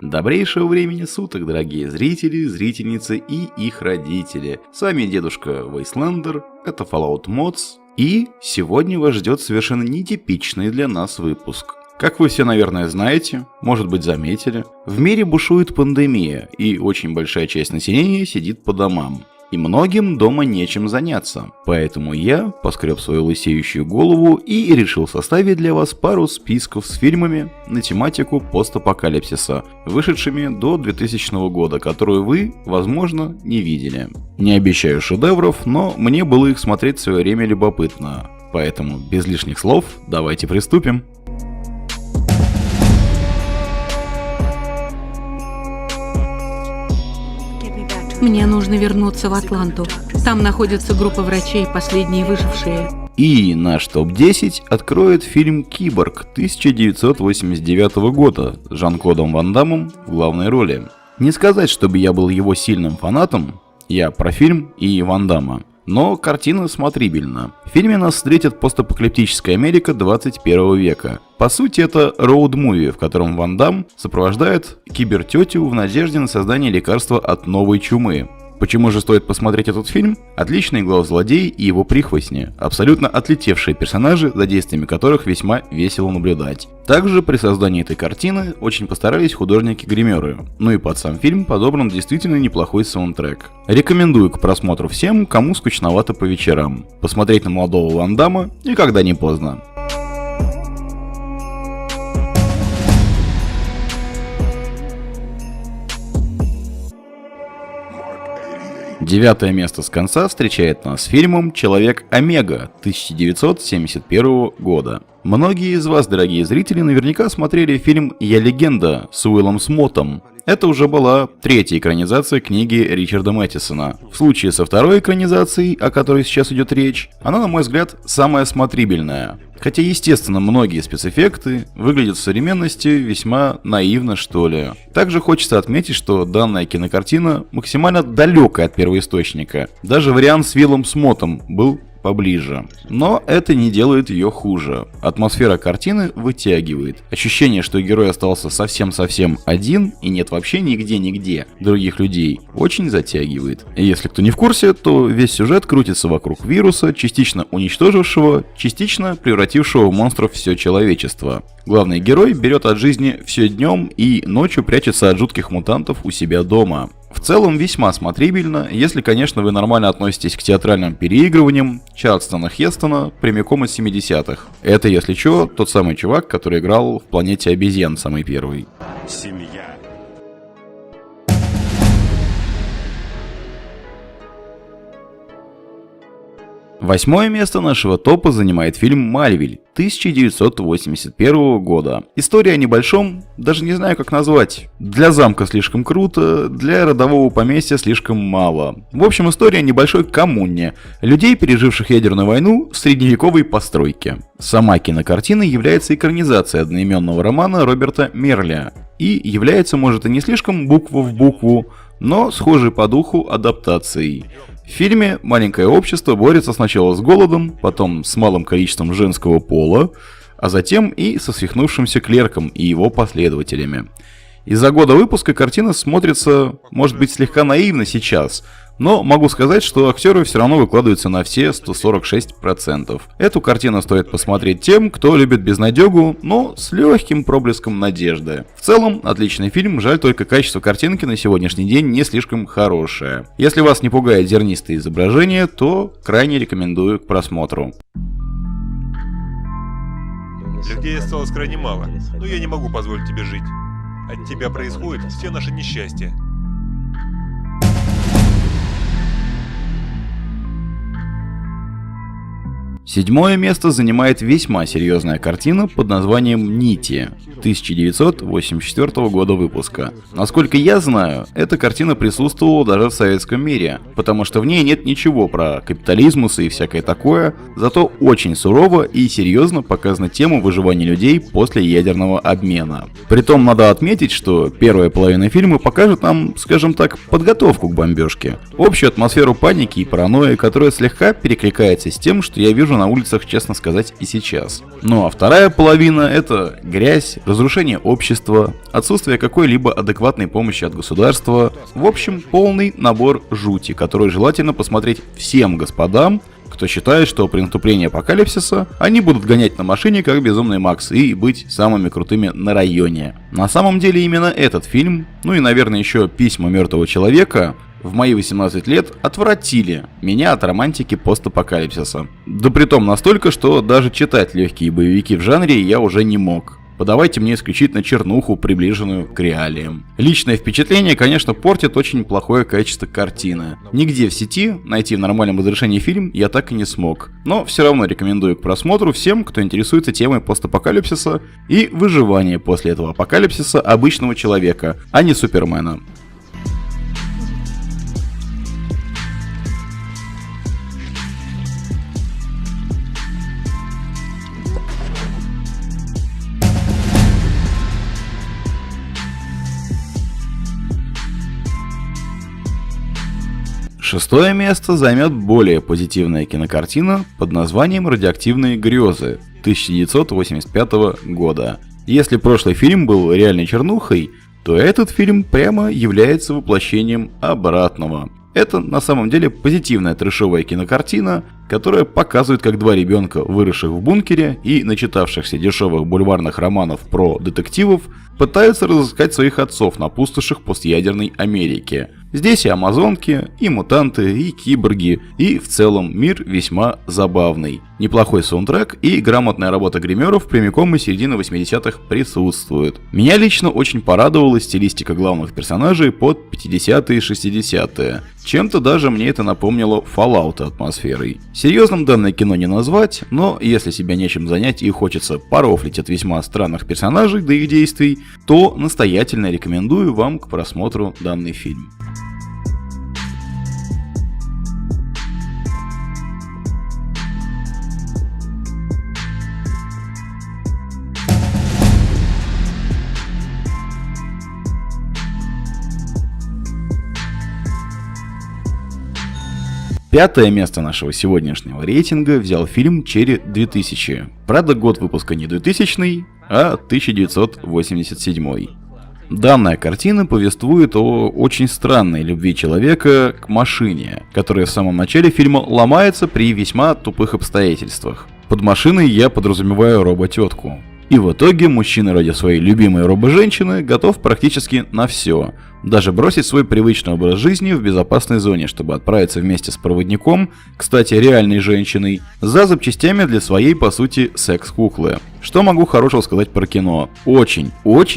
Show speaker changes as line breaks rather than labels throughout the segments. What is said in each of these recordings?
Добрейшего времени суток, дорогие зрители, зрительницы и их родители. С вами дедушка Вейслендер, это Fallout Mods, и сегодня вас ждет совершенно нетипичный для нас выпуск. Как вы все, наверное, знаете, может быть заметили, в мире бушует пандемия, и очень большая часть населения сидит по домам. И многим дома нечем заняться, поэтому я поскреб свою лысеющую голову и решил составить для вас пару списков с фильмами на тематику постапокалипсиса, вышедшими до 2000 года, которую вы, возможно, не видели. Не обещаю шедевров, но мне было их смотреть в свое время любопытно, поэтому без лишних слов давайте приступим.
Мне нужно вернуться в Атланту. Там находится группа врачей, последние выжившие.
И наш топ-10 откроет фильм «Киборг» 1989 года с Жан-Клодом Ван Даммом в главной роли. Не сказать, чтобы я был его сильным фанатом, я про фильм и Ван Дамма, но картина смотрибельна. В фильме нас встретит постапокалиптическая Америка 21 века. По сути, это роуд-муви, в котором Ван Дамм сопровождает кибертетю в надежде на создание лекарства от новой чумы. Почему же стоит посмотреть этот фильм? Отличный главзлодей и его прихвостни, абсолютно отлетевшие персонажи, за действиями которых весьма весело наблюдать. Также при создании этой картины очень постарались художники-гримеры. Ну и под сам фильм подобран действительно неплохой саундтрек. Рекомендую к просмотру всем, кому скучновато по вечерам. Посмотреть на молодого Ван Дамма никогда не поздно. Девятое место с конца встречает нас с фильмом «Человек-Омега» 1971 года. Многие из вас, дорогие зрители, наверняка смотрели фильм «Я легенда» с Уиллом Смоттом. Это уже была третья экранизация книги Ричарда Мэттисона. В случае со второй экранизацией, о которой сейчас идет речь, она, на мой взгляд, самая смотрибельная. Хотя, естественно, многие спецэффекты выглядят в современности весьма наивно, что ли. Также хочется отметить, что данная кинокартина максимально далекая от первоисточника. Даже вариант с Уиллом Смоттом был поближе. Но это не делает ее хуже. Атмосфера картины вытягивает. Ощущение, что герой остался совсем-совсем один и нет вообще нигде других людей, очень затягивает. И если кто не в курсе, то весь сюжет крутится вокруг вируса, частично уничтожившего, частично превратившего в монстров все человечество. Главный герой берет от жизни все днем и ночью прячется от жутких мутантов у себя дома. В целом весьма смотрибельно, если, конечно, вы нормально относитесь к театральным переигрываниям Чарльстона Хестона прямиком из 70-х. Это, если чё, тот самый чувак, который играл в «Планете обезьян» самый первый. Семья. Восьмое место нашего топа занимает фильм «Мальвиль» 1981 года. История о небольшом, даже не знаю как назвать. Для замка слишком круто, для родового поместья слишком мало. В общем, история о небольшой коммуне людей, переживших ядерную войну в средневековой постройке. Сама кинокартина является экранизацией одноименного романа Роберта Мерля. И является, может, и не слишком буква в букву, но схожей по духу адаптацией. В фильме маленькое общество борется сначала с голодом, потом с малым количеством женского пола, а затем и со свихнувшимся клерком и его последователями. Из-за года выпуска картина смотрится, может быть, слегка наивно сейчас, но могу сказать, что актеры все равно выкладываются на все 146%. Эту картину стоит посмотреть тем, кто любит безнадегу, но с легким проблеском надежды. В целом, отличный фильм, жаль только качество картинки на сегодняшний день не слишком хорошее. Если вас не пугает зернистое изображение, то крайне рекомендую к просмотру.
Людей осталось крайне мало, но я не могу позволить тебе жить. От тебя происходят все наши несчастья.
Седьмое место занимает весьма серьезная картина под названием «Нити» 1984 года выпуска. Насколько я знаю, эта картина присутствовала даже в советском мире, потому что в ней нет ничего про капитализмус и всякое такое, зато очень сурово и серьезно показана тема выживания людей после ядерного обмена. Притом надо отметить, что первая половина фильма покажет нам, скажем так, подготовку к бомбежке, общую атмосферу паники и паранойи, которая слегка перекликается с тем, что я вижу на улицах, честно сказать, и сейчас. Ну а вторая половина — это грязь, разрушение общества, отсутствие какой-либо адекватной помощи от государства. В общем, полный набор жути, который желательно посмотреть всем господам, кто считает, что при наступлении апокалипсиса они будут гонять на машине как Безумный Макс и быть самыми крутыми на районе. На самом деле именно этот фильм, ну и, наверное, еще «Письма мертвого человека», в мои 18 лет отвратили меня от романтики постапокалипсиса. Да притом настолько, что даже читать легкие боевики в жанре я уже не мог. Подавайте мне исключительно чернуху, приближенную к реалиям. Личное впечатление, конечно, портит очень плохое качество картины. Нигде в сети найти в нормальном разрешении фильм я так и не смог. Но все равно рекомендую к просмотру всем, кто интересуется темой постапокалипсиса и выживания после этого апокалипсиса обычного человека, а не Супермена. Шестое место займет более позитивная кинокартина под названием «Радиоактивные грезы» 1985 года. Если прошлый фильм был реальной чернухой, то этот фильм прямо является воплощением обратного. Это на самом деле позитивная трэшовая кинокартина, которая показывает, как два ребенка, выросших в бункере и начитавшихся дешевых бульварных романов про детективов, пытаются разыскать своих отцов на пустошах постъядерной Америки. Здесь и амазонки, и мутанты, и киборги, и в целом мир весьма забавный. Неплохой саундтрек и грамотная работа гримеров прямиком из середины 80-х присутствует. Меня лично очень порадовала стилистика главных персонажей под 50-е и 60-е. Чем-то даже мне это напомнило Fallout атмосферой. Серьезным данное кино не назвать, но если себя нечем занять и хочется порофлить от весьма странных персонажей до их действий, то настоятельно рекомендую вам к просмотру данный фильм. Пятое место нашего сегодняшнего рейтинга взял фильм «Черри 2000». Правда, год выпуска не 2000, а 1987. Данная картина повествует о очень странной любви человека к машине, которая в самом начале фильма ломается при весьма тупых обстоятельствах. Под машиной я подразумеваю робо-тетку. И в итоге мужчина ради своей любимой робо-женщины готов практически на все. Даже бросить свой привычный образ жизни в безопасной зоне, чтобы отправиться вместе с проводником, кстати, реальной женщиной, за запчастями для своей, по сути, секс-куклы. Что могу хорошего сказать про кино? Очень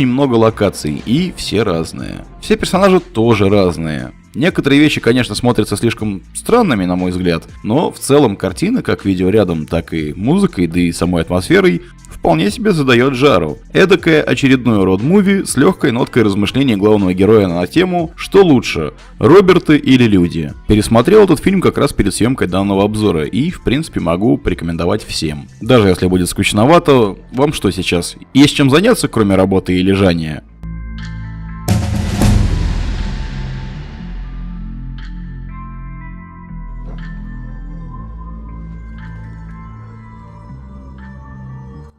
много локаций, и все разные. Все персонажи тоже разные. Некоторые вещи, конечно, смотрятся слишком странными, на мой взгляд, но в целом картина, как видеорядом, так и музыкой, да и самой атмосферой, вполне себе задает жару. Эдакое очередное род-муви с легкой ноткой размышлений главного героя на тему «Что лучше, Роберты или люди?». Пересмотрел этот фильм как раз перед съемкой данного обзора и, в принципе, могу порекомендовать всем. Даже если будет скучновато, вам что сейчас, есть чем заняться, кроме работы и лежания?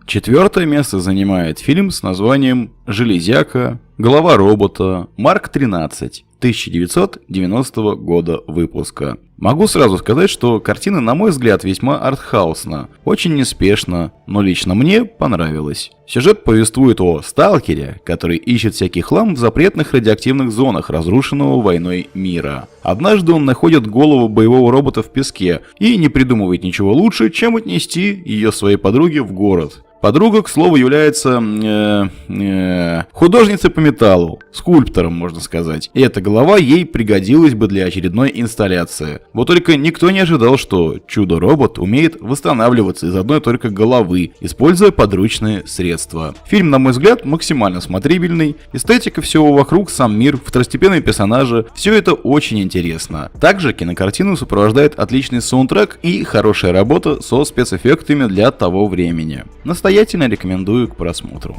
Четвертое место занимает фильм с названием «Железяка. Голова робота. Марк 13. 1990 года выпуска». Могу сразу сказать, что картина, на мой взгляд, весьма артхаусна, очень неспешно, но лично мне понравилась. Сюжет повествует о сталкере, который ищет всякий хлам в запретных радиоактивных зонах разрушенного войной мира. Однажды он находит голову боевого робота в песке и не придумывает ничего лучше, чем отнести ее своей подруге в город. Подруга, к слову, является художницей по металлу, скульптором, можно сказать. И эта голова ей пригодилась бы для очередной инсталляции. Вот только никто не ожидал, что чудо-робот умеет восстанавливаться из одной только головы, используя подручные средства. Фильм, на мой взгляд, максимально смотрибельный. Эстетика всего вокруг, сам мир, второстепенные персонажи – все это очень интересно. Также кинокартину сопровождает отличный саундтрек и хорошая работа со спецэффектами для того времени. Настоятельно рекомендую к просмотру.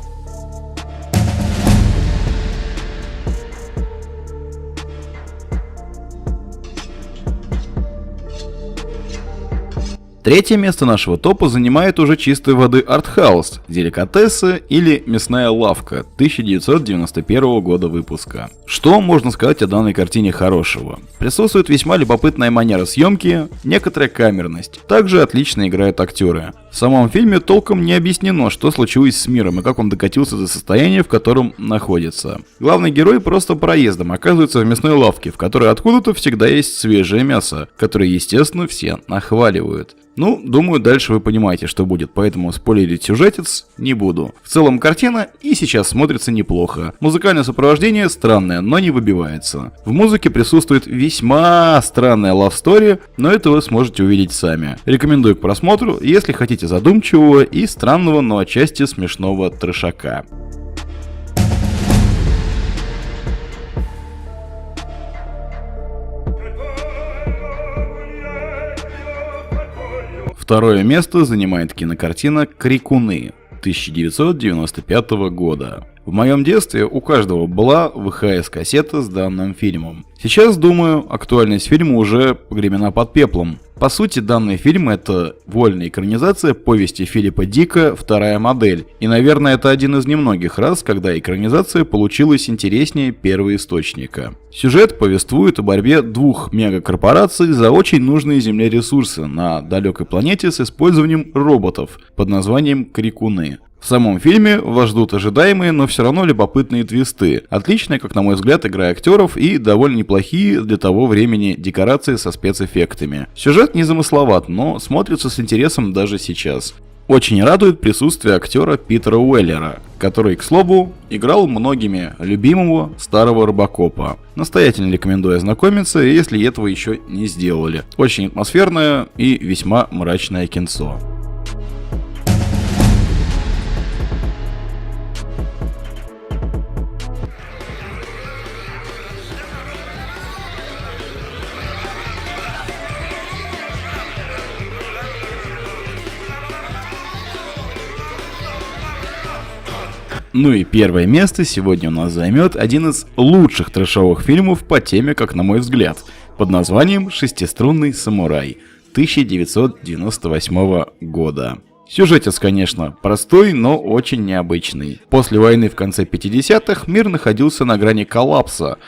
Третье место нашего топа занимает уже чистой воды артхаус, деликатесы или мясная лавка 1991 года выпуска. Что можно сказать о данной картине хорошего? Присутствует весьма любопытная манера съемки, некоторая камерность. Также отлично играют актеры. В самом фильме толком не объяснено, что случилось с миром и как он докатился до состояния, в котором находится. Главный герой просто проездом оказывается в мясной лавке, в которой откуда-то всегда есть свежее мясо, которое, естественно, все нахваливают. Ну, думаю, дальше вы понимаете, что будет, поэтому спойлерить сюжетец не буду. В целом картина и сейчас смотрится неплохо. Музыкальное сопровождение странное, но не выбивается. В музыке присутствует весьма странная love story, но это вы сможете увидеть сами. Рекомендую к просмотру, если хотите задумчивого и странного, но отчасти смешного трешака. Второе место занимает кинокартина «Крикуны» 1995 года. В моем детстве у каждого была ВХС-кассета с данным фильмом. Сейчас, думаю, актуальность фильма уже погребена под пеплом. По сути, данный фильм — это вольная экранизация повести Филиппа Дика «Вторая модель». И, наверное, это один из немногих раз, когда экранизация получилась интереснее первоисточника. Сюжет повествует о борьбе двух мегакорпораций за очень нужные Земле ресурсы на далекой планете с использованием роботов под названием «Крикуны». В самом фильме вас ждут ожидаемые, но все равно любопытные твисты. Отличная, как на мой взгляд, игра актеров и довольно неплохие для того времени декорации со спецэффектами. Сюжет незамысловат, но смотрится с интересом даже сейчас. Очень радует присутствие актера Питера Уэллера, который, к слову, играл многими любимого старого Робокопа. Настоятельно рекомендую ознакомиться, если этого еще не сделали. Очень атмосферное и весьма мрачное кинцо. Ну и первое место сегодня у нас займет один из лучших трэшовых фильмов по теме, как на мой взгляд, под названием «Шестиструнный самурай» 1998 года. Сюжетец, конечно, простой, но очень необычный. После войны в конце 50-х мир находился на грани коллапса.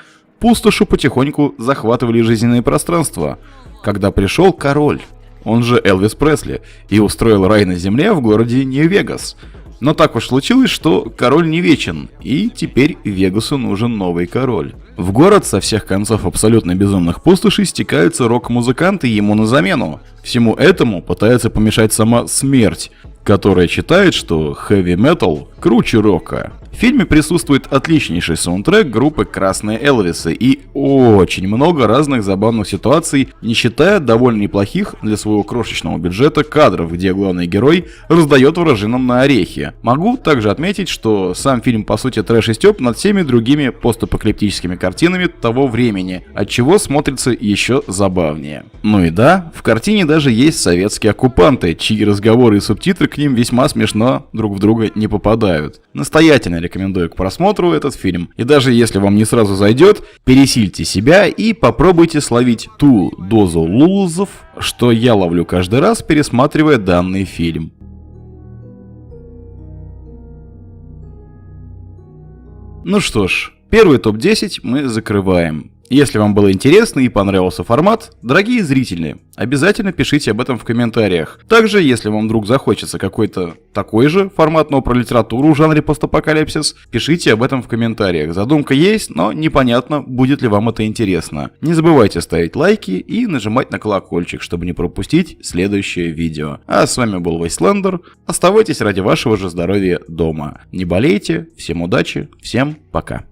Пустоши потихоньку захватывали жизненное пространство, когда пришел король, он же Элвис Пресли, и устроил рай на земле в городе Нью-Вегас. Но так уж случилось, что король не вечен, и теперь Вегасу нужен новый король. В город со всех концов абсолютно безумных пустошей стекаются рок-музыканты ему на замену. Всему этому пытается помешать сама смерть, которая считает, что хэви-метал круче рока. В фильме присутствует отличнейший саундтрек группы «Красные Элвисы» и очень много разных забавных ситуаций, не считая довольно неплохих для своего крошечного бюджета кадров, где главный герой раздает вражинам на орехи. Могу также отметить, что сам фильм по сути трэш и стёб над всеми другими постапокалиптическими картинами того времени, отчего смотрится еще забавнее. Ну и да, в картине даже есть советские оккупанты, чьи разговоры и субтитры к ним весьма смешно друг в друга не попадают. Настоятельно рекомендую к просмотру этот фильм. И даже если вам не сразу зайдет, пересильте себя и попробуйте словить ту дозу лузов, что я ловлю каждый раз, пересматривая данный фильм. Ну что ж, первый топ-10 мы закрываем. Если вам было интересно и понравился формат, дорогие зрители, обязательно пишите об этом в комментариях. Также, если вам вдруг захочется какой-то такой же формат, но про литературу в жанре постапокалипсис, пишите об этом в комментариях. Задумка есть, но непонятно, будет ли вам это интересно. Не забывайте ставить лайки и нажимать на колокольчик, чтобы не пропустить следующее видео. А с вами был Вейслендер. Оставайтесь ради вашего же здоровья дома. Не болейте, всем удачи, всем пока.